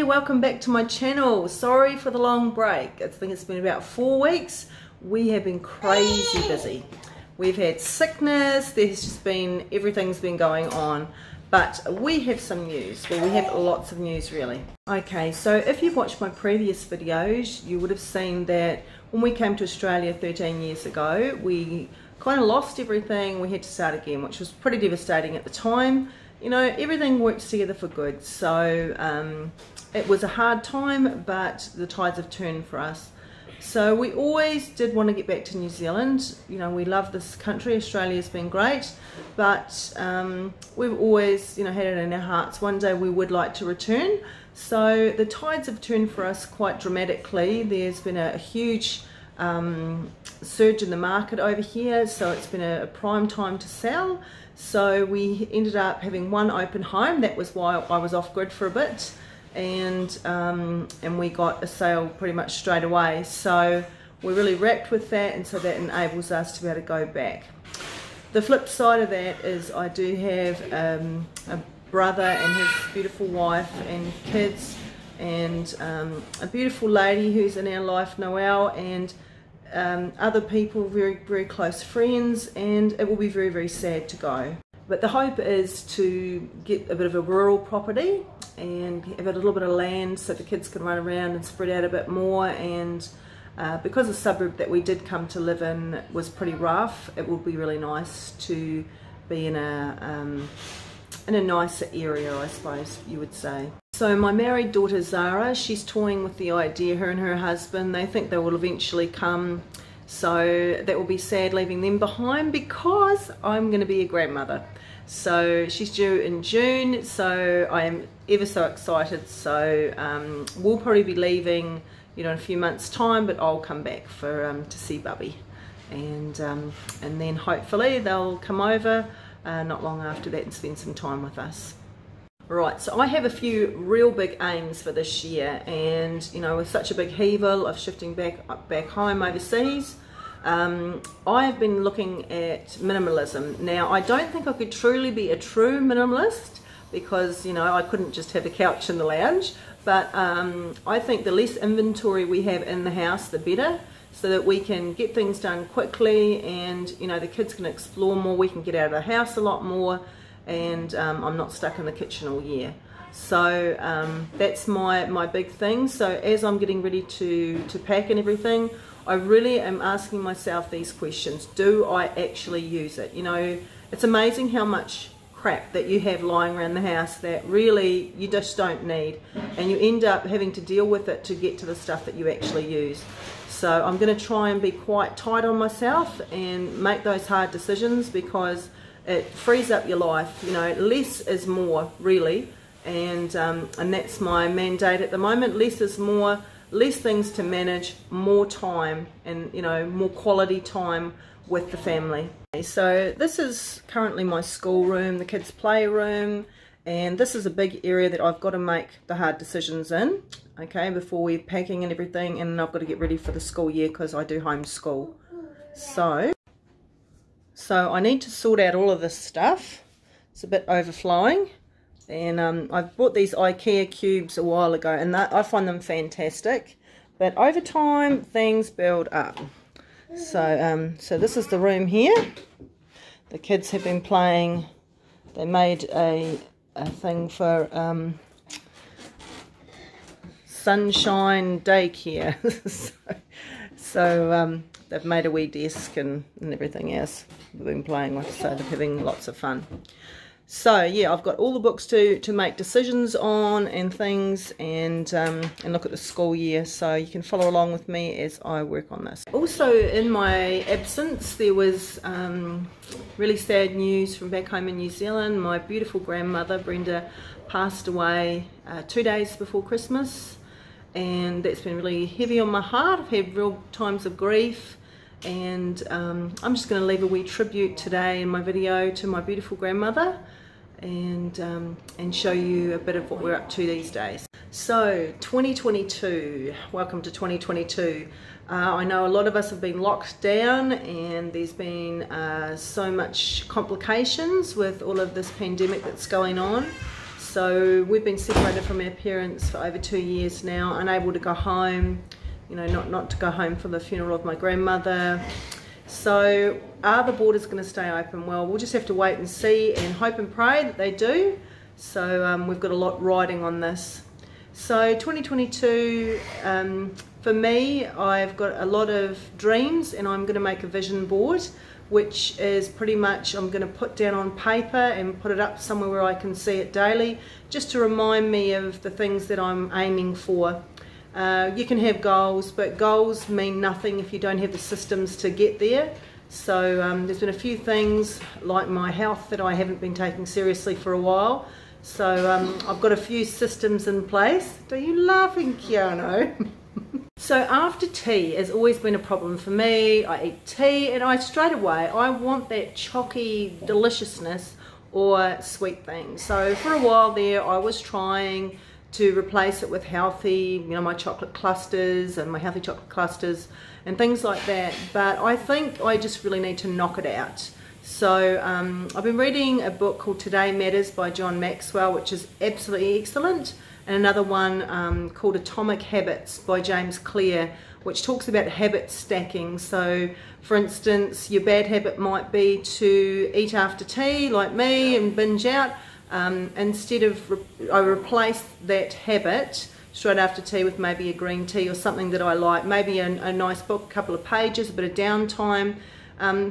Hey, welcome back to my channel. Sorry for the long break. I think it's been about 4 weeks. We have been crazy busy. We've had sickness, there's just been, everything's been going on. But we have some news. Well, we have lots of news really. Okay, so if you've watched my previous videos, you would have seen that when we came to Australia 13 years ago, we kind of lost everything. We had to start again, which was pretty devastating at the time. You know, everything works together for good. So it was a hard time, but the tides have turned for us. So we always did want to get back to New Zealand. You know, we love this country. Australia's been great, but we've always, you know, had it in our hearts. One day we would like to return. So the tides have turned for us quite dramatically. There's been a huge surge in the market over here, so it's been a prime time to sell. So we ended up having one open home. That was why I was off grid for a bit, and we got a sale pretty much straight away. So we're really wrapped with that, and so that enables us to be able to go back. The flip side of that is I do have a brother and his beautiful wife and kids, and a beautiful lady who's in our life, Noelle, and other people, very close friends, and it will be very sad to go. But the hope is to get a bit of a rural property and have a little bit of land so the kids can run around and spread out a bit more. And because the suburb that we did come to live in was pretty rough, it will be really nice to be in a nicer area, I suppose you would say. So my married daughter Zara, she's toying with the idea, her and her husband, they think they will eventually come. So that will be sad leaving them behind, because I'm going to be a grandmother. So she's due in June, so I am ever so excited. So we'll probably be leaving, you know, in a few months' time, but I'll come back for to see Bubby, and then hopefully they'll come over not long after that and spend some time with us. Right, so I have a few real big aims for this year, and you know, with such a big heaval of shifting back home overseas, I've been looking at minimalism. Now, I don't think I could truly be a true minimalist, because you know, I couldn't just have a couch in the lounge, but I think the less inventory we have in the house, the better, so that we can get things done quickly, and you know, the kids can explore more, we can get out of the house a lot more, and I'm not stuck in the kitchen all year. So that's my big thing. So as I'm getting ready to pack and everything, I really am asking myself these questions. Do I actually use it? You know, it's amazing how much crap that you have lying around the house that really you just don't need, and you end up having to deal with it to get to the stuff that you actually use. So I'm going to try and be quite tight on myself and make those hard decisions, because it frees up your life. You know, less is more really, and that's my mandate at the moment. Less is more, less things to manage, more time, and you know, more quality time with the family. So this is currently my schoolroom, the kids' playroom, and this is a big area that I've got to make the hard decisions in, okay, before we're packing and everything, and I've got to get ready for the school year because I do homeschool. So I need to sort out all of this stuff. It's a bit overflowing, and I've bought these IKEA cubes a while ago, and I find them fantastic, but over time things build up. So this is the room here. The kids have been playing. They made a thing for sunshine daycare. so they've made a wee desk and everything else. They've been playing with, so they're having lots of fun. So yeah, I've got all the books to make decisions on and things, and look at the school year, so you can follow along with me as I work on this. Also, in my absence, there was really sad news from back home in New Zealand. My beautiful grandmother Brenda passed away 2 days before Christmas, and that's been really heavy on my heart. I've had real times of grief, and I'm just going to leave a wee tribute today in my video to my beautiful grandmother, and show you a bit of what we're up to these days. So 2022, welcome to 2022. I know a lot of us have been locked down, and there's been so much complications with all of this pandemic that's going on. So we've been separated from our parents for over 2 years now, unable to go home, you know, not to go home for the funeral of my grandmother. So are the borders going to stay open? Well, we'll just have to wait and see and hope and pray that they do. So we've got a lot riding on this. So 2022, for me, I've got a lot of dreams, and I'm going to make a vision board, which is pretty much I'm going to put down on paper and put it up somewhere where I can see it daily, just to remind me of the things that I'm aiming for. You can have goals, but goals mean nothing if you don't have the systems to get there. So there's been a few things like my health that I haven't been taking seriously for a while. So I've got a few systems in place. Are you laughing, Keanu? So after tea has always been a problem for me. I eat tea and straight away I want that chalky deliciousness or sweet things. So for a while there I was trying to replace it with healthy, you know, my chocolate clusters and my healthy chocolate clusters and things like that. But I think I just really need to knock it out. So I've been reading a book called Today Matters by John Maxwell, which is absolutely excellent, and another one called Atomic Habits by James Clear, which talks about habit stacking. So for instance, your bad habit might be to eat after tea like me and binge out. Instead of, I replace that habit straight after tea with maybe a green tea or something that I like, maybe a nice book, a couple of pages, a bit of downtime.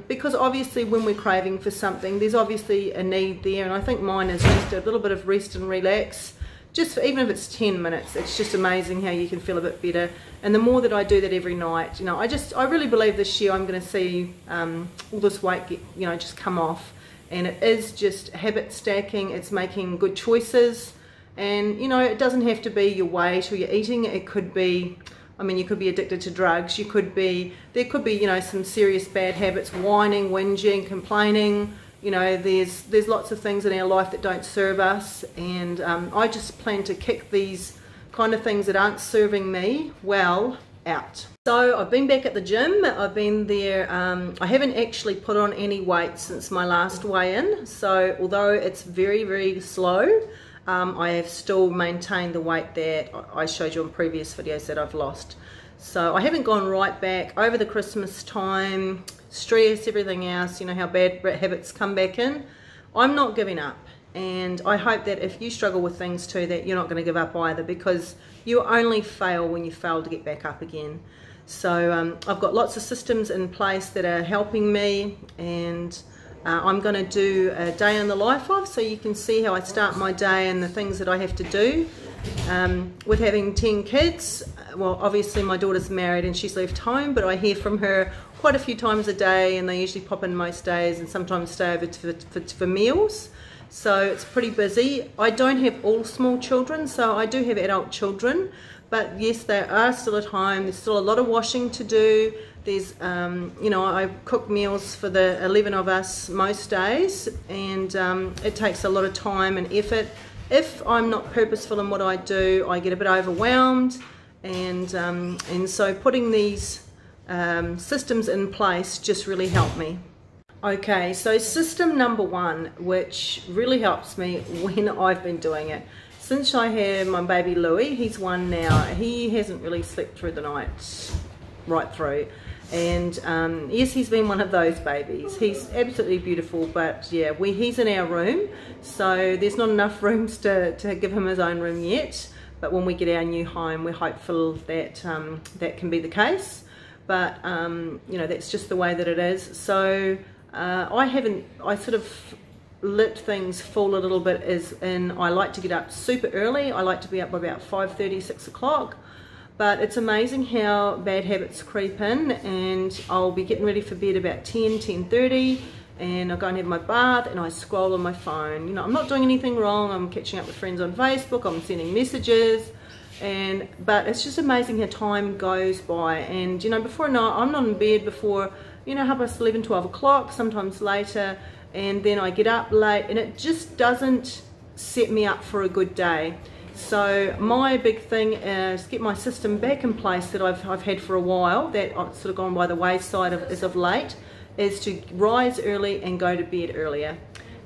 Because obviously when we're craving for something, there's obviously a need there, and I think mine is just a little bit of rest and relax, just for, even if it's 10 minutes, it's just amazing how you can feel a bit better. And the more that I do that every night, you know, I really believe this year I'm going to see all this weight get, you know, just come off. And it is just habit stacking, it's making good choices, and you know, it doesn't have to be your weight or your eating. It could be, I mean, you could be addicted to drugs, there could be, you know, some serious bad habits, whining, whinging, complaining. You know, there's lots of things in our life that don't serve us, and I just plan to kick these kind of things that aren't serving me well out. So I've been back at the gym. I've been there, I haven't actually put on any weight since my last weigh-in, so although it's very, very slow, I have still maintained the weight that I showed you in previous videos that I've lost. So I haven't gone right back over the Christmas time, stress, everything else, you know how bad habits come back in. I'm not giving up, and I hope that if you struggle with things too, that you're not going to give up either, because you only fail when you fail to get back up again. So I've got lots of systems in place that are helping me, and I'm going to do a day in the life of, so you can see how I start my day and the things that I have to do. With having 10 kids, well, obviously my daughter's married and she's left home, but I hear from her quite a few times a day, and they usually pop in most days and sometimes stay over for meals. So it's pretty busy. I don't have all small children, so I do have adult children, but yes, they are still at home. There's still a lot of washing to do. There's, you know, I cook meals for the 11 of us most days, and it takes a lot of time and effort. If I'm not purposeful in what I do, I get a bit overwhelmed, and so putting these systems in place just really help me. Okay, so system number one, which really helps me when I've been doing it. Since I had my baby Louis, he's 1 now, he hasn't really slept through the night right through. And yes, he's been one of those babies. He's absolutely beautiful, but yeah, he's in our room, so there's not enough rooms to give him his own room yet. But when we get our new home, we're hopeful that that can be the case. But you know, that's just the way that it is. So I sort of let things fall a little bit, as in I like to get up super early. I like to be up by about 5:30, 6 o'clock. But it's amazing how bad habits creep in, and I'll be getting ready for bed about 10, 10:30, and I'll go and have my bath, and I scroll on my phone. You know, I'm not doing anything wrong. I'm catching up with friends on Facebook, I'm sending messages, but it's just amazing how time goes by. And you know, before I know it, I'm not in bed before, you know, 11, 12 o'clock, sometimes later, and then I get up late, and it just doesn't set me up for a good day. So my big thing is get my system back in place that I've had for a while, that I've sort of gone by the wayside as of late, is to rise early and go to bed earlier.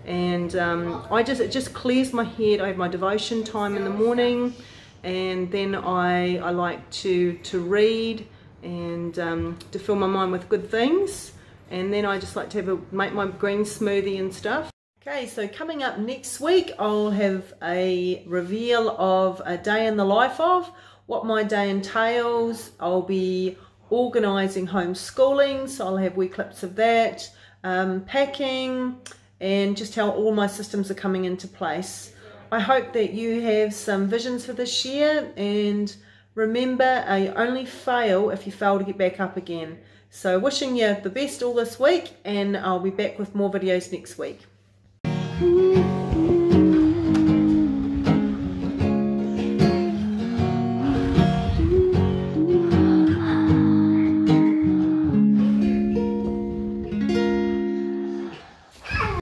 and it just clears my head. I have my devotion time in the morning, and then I like to read and to fill my mind with good things, and then I just like to make my green smoothie and stuff. Okay, so coming up next week, I'll have a reveal of a day in the life of, what my day entails. I'll be organising homeschooling, so I'll have wee clips of that, packing, and just how all my systems are coming into place. I hope that you have some visions for this year, and remember, you only fail if you fail to get back up again. So wishing you the best all this week, and I'll be back with more videos next week.